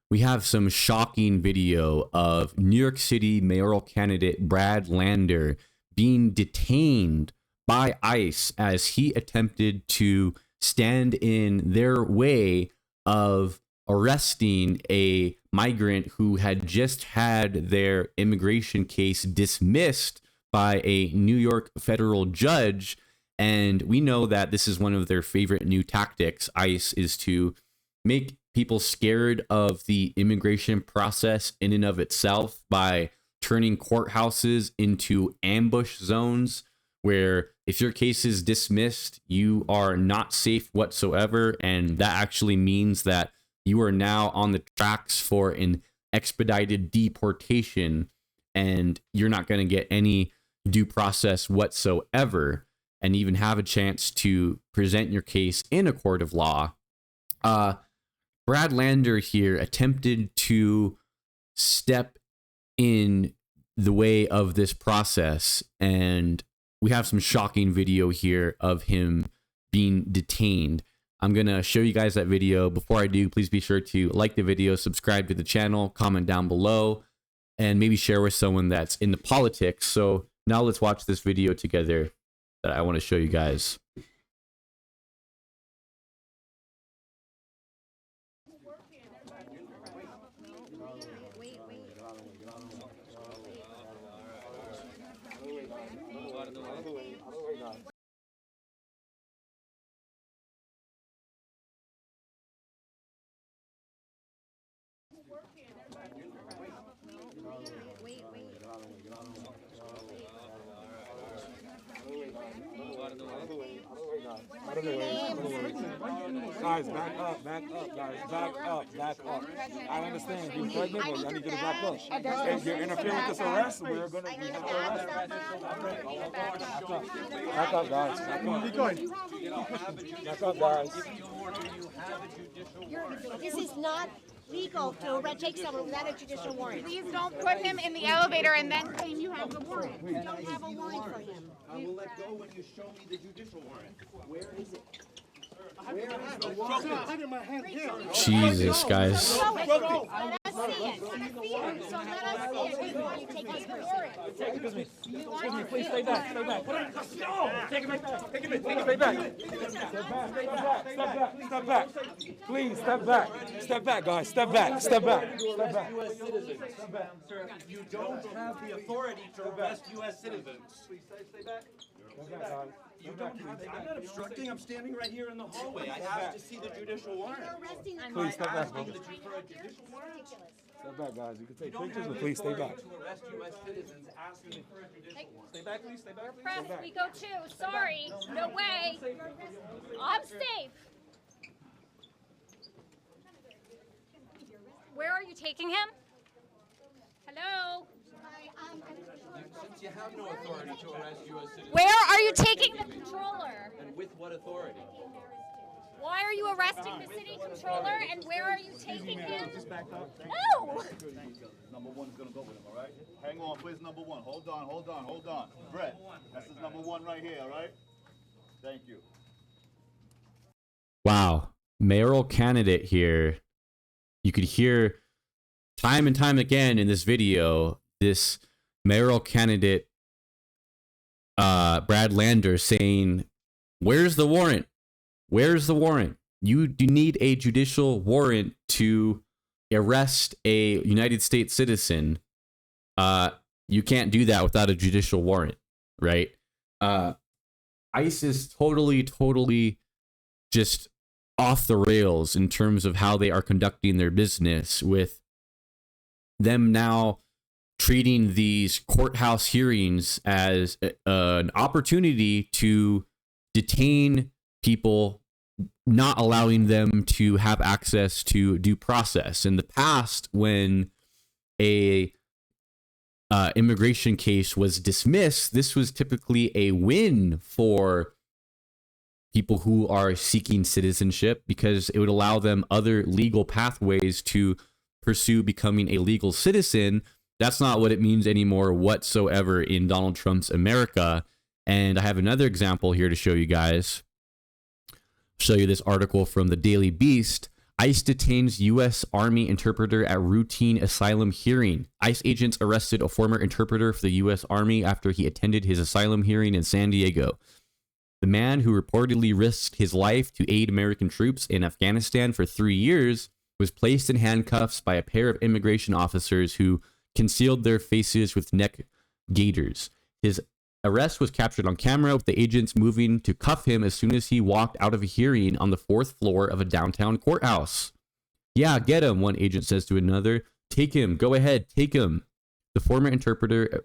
we have some shocking video of New York City mayoral candidate Brad Lander being detained by ICE as he attempted to stand in their way of arresting a migrant who had just had their immigration case dismissed by a New York federal judge. And we know that this is one of their favorite new tactics, ICE, is to make people scared of the immigration process in and of itself by turning courthouses into ambush zones where if your case is dismissed, you are not safe whatsoever. And that actually means that you are now on the tracks for an expedited deportation, and you're not going to get any due process whatsoever and even have a chance to present your case in a court of law. Brad Lander here attempted to step in the way of this process, and we have some shocking video here of him being detained. I'm going to show you guys that video. Before I do, please be sure to like the video, subscribe to the channel, comment down below, and maybe share with someone that's into politics. So now let's watch this video together that I want to show you guys. Guys, back up, guys, back up. I understand you're pregnant, but I need you to back up. If you're interfering with this arrest, we have to arrest. Back up, guys. Back up, guys. This is not legal to take someone without a judicial warrant. Please don't put him in the elevator and then claim you have the warrant. You don't have a warrant for him. I will let go when you show me the judicial warrant. Where is it? Jesus, guys. Show it. Let us see it. So let us see it before you take his warrant. Excuse me, please stay back, stay back. Take it back, take it back, stay back. Step back. Please, step back. Step back, guys, step back. U.S. citizens. Sir, you don't have the authority to arrest U.S. citizens. Please stay back. You don't have. I'm not obstructing. I'm standing right here in the hallway. I have to see the judicial warrant. Please step back. For a judicial warrant. Step back, guys. You can take pictures, but please stay back. To arrest U.S. citizens, asking for a judicial warrant. Stay back, please. Stay back, please. Press, we go too. Sorry. No way. I'm safe. Where are you taking him? Hello? Since you have no authority to arrest U.S. citizens. Where are you taking the controller? And with what authority? Why are you arresting the city controller and where are you taking him? No! Number one's gonna go with him, all right? Hang on, please, number one. Hold on. Brett, this is number one right here, all right? Thank you. Wow. Mayoral candidate here. You could hear time and time again in this video, this mayoral candidate, Brad Lander, saying, where's the warrant? Where's the warrant? You do need a judicial warrant to arrest a United States citizen. You can't do that without a judicial warrant, right? ICE is totally just off the rails in terms of how they are conducting their business, with them now treating these courthouse hearings as an opportunity to detain people, not allowing them to have access to due process. In the past, when a immigration case was dismissed, this was typically a win for people who are seeking citizenship, because it would allow them other legal pathways to pursue becoming a legal citizen. That's not what it means anymore whatsoever in Donald Trump's America. And I have another example here to show you guys. Show you this article from the Daily Beast. ICE detains U.S. Army interpreter at routine asylum hearing. ICE agents arrested a former interpreter for the U.S. Army after he attended his asylum hearing in San Diego. The man, who reportedly risked his life to aid American troops in Afghanistan for 3 years, was placed in handcuffs by a pair of immigration officers who concealed their faces with neck gaiters. His arrest was captured on camera, with the agents moving to cuff him as soon as he walked out of a hearing on the 4th floor of a downtown courthouse. "Yeah, get him," one agent says to another. "Take him. Go ahead. Take him." The former interpreter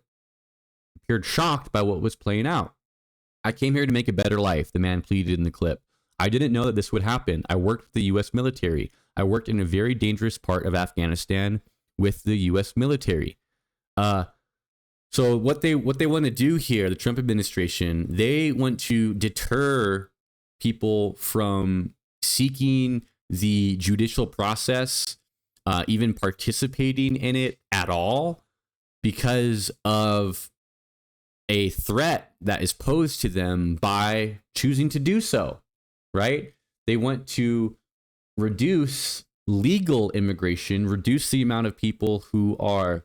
appeared shocked by what was playing out. "I came here to make a better life," the man pleaded in the clip. "I didn't know that this would happen. I worked with the U.S. military. I worked in a very dangerous part of Afghanistan with the U.S. military." So what they want to do here, the Trump administration, they want to deter people from seeking the judicial process, even participating in it at all, because of a threat that is posed to them by choosing to do so, right? They want to reduce legal immigration, reduce the amount of people who are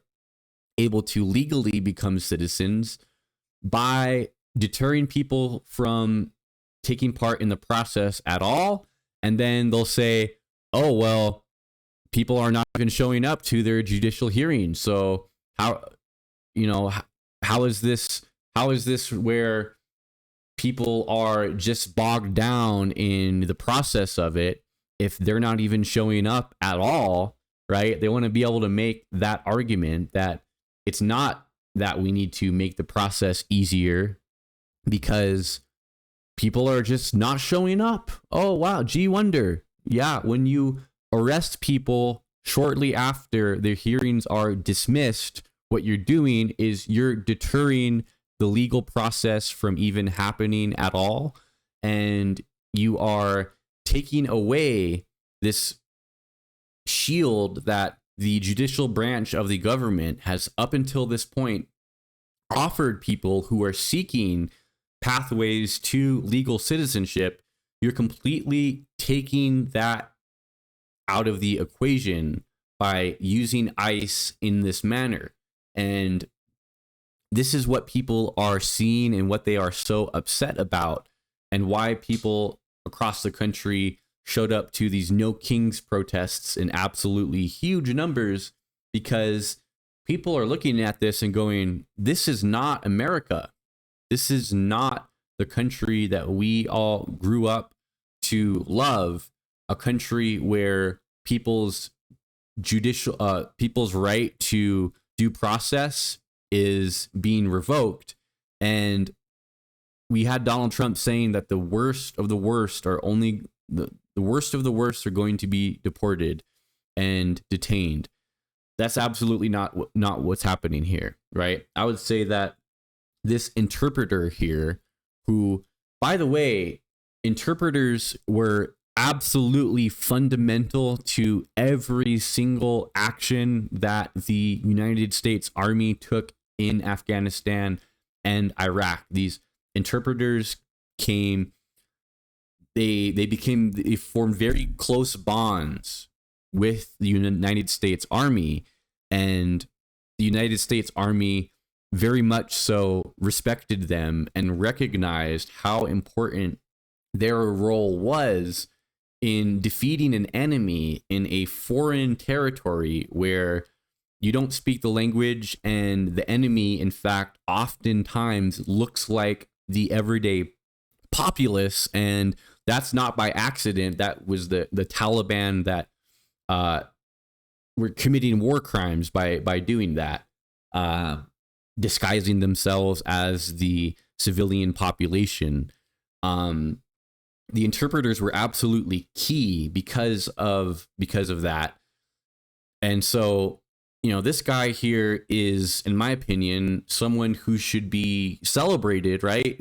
able to legally become citizens by deterring people from taking part in the process at all. And then they'll say, oh, well, people are not even showing up to their judicial hearings. So how is this where people are just bogged down in the process of it if they're not even showing up at all, right? They want to be able to make that argument that it's not that we need to make the process easier because people are just not showing up. Oh, wow. Gee wonder. Yeah. When you arrest people shortly after their hearings are dismissed, what you're doing is you're deterring the legal process from even happening at all. And you are taking away this shield that the judicial branch of the government has up until this point offered people who are seeking pathways to legal citizenship. You're completely taking that out of the equation by using ICE in this manner. And this is what people are seeing and what they are so upset about, and why people across the country showed up to these No Kings protests in absolutely huge numbers, because people are looking at this and going, this is not America. This is not the country that we all grew up to love, a country where people's right to due process is being revoked. And we had Donald Trump saying that the worst of the worst are only the worst of the worst are going to be deported and detained. That's absolutely not what's happening here, right? I would say that this interpreter here, who, by the way, interpreters were absolutely fundamental to every single action that the United States Army took in Afghanistan and Iraq. These interpreters they formed very close bonds with the United States Army, and the United States Army very much so respected them and recognized how important their role was in defeating an enemy in a foreign territory where you don't speak the language, and the enemy, in fact, oftentimes looks like the everyday populace. And that's not by accident. That was the Taliban that were committing war crimes by doing that, disguising themselves as the civilian population. The interpreters were absolutely key because of that. And so, this guy here is, in my opinion, someone who should be celebrated, right?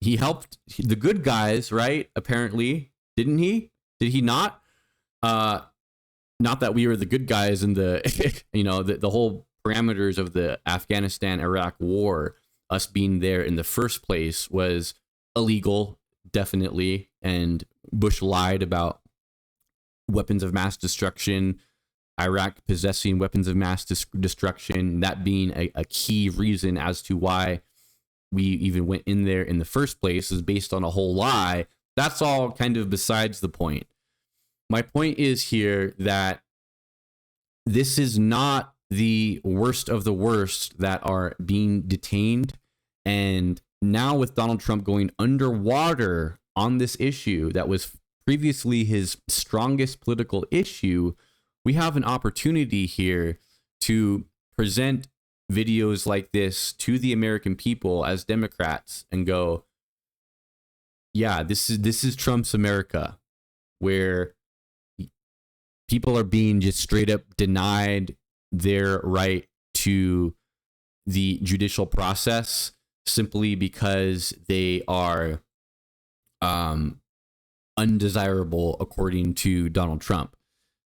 He helped the good guys, right? Apparently, didn't he? Did he not? Not that we were the good guys in the, the whole parameters of the Afghanistan-Iraq war, us being there in the first place was illegal, definitely. And Bush lied about weapons of mass destruction, Iraq possessing weapons of mass destruction, that being a key reason as to why we even went in there in the first place, is based on a whole lie. That's all kind of besides the point. My point is here that this is not the worst of the worst that are being detained. And now with Donald Trump going underwater on this issue that was previously his strongest political issue, we have an opportunity here to present videos like this to the American people as Democrats and go, yeah, this is Trump's America, where people are being just straight up denied their right to the judicial process simply because they are undesirable according to Donald Trump.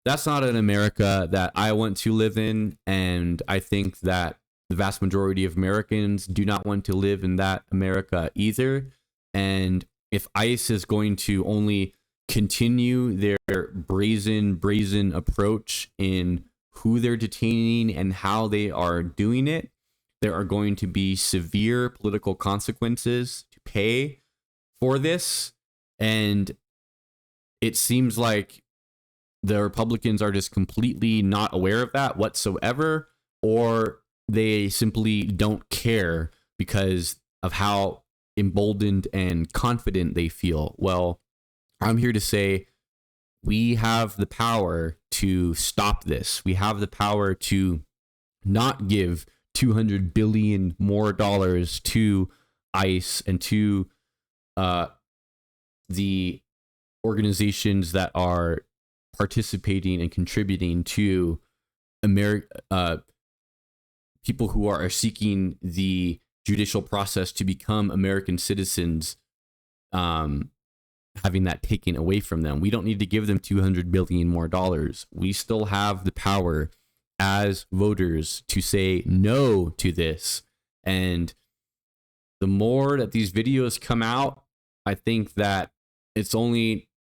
That's not an America that I want to live in, and I think that the vast majority of Americans do not want to live in that America either. And if ICE is going to only continue their brazen approach in who they're detaining and how they are doing it, there are going to be severe political consequences to pay for this. And it seems like the Republicans are just completely not aware of that whatsoever, or they simply don't care because of how emboldened and confident they feel. Well, I'm here to say we have the power to stop this. We have the power to not give $200 billion more dollars to ICE and to the organizations that are participating and contributing to people who are seeking the judicial process to become American citizens, having that taken away from them. We don't need to give them $200 billion more dollars. We still have the power as voters to say no to this. And the more that these videos come out, I think that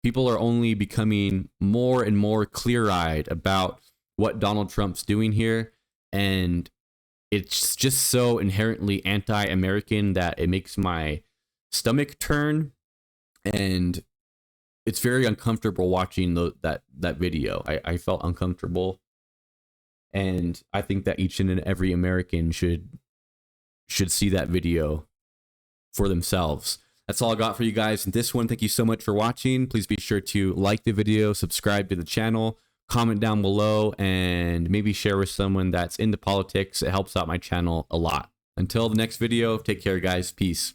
people are only becoming more and more clear-eyed about what Donald Trump's doing here. And it's just so inherently anti-American that it makes my stomach turn. And it's very uncomfortable watching that video. I felt uncomfortable. And I think that each and every American should see that video for themselves. That's all I got for you guys in this one. Thank you so much for watching. Please be sure to like the video, subscribe to the channel, comment down below, and maybe share with someone that's into politics. It helps out my channel a lot. Until the next video, take care, guys. Peace.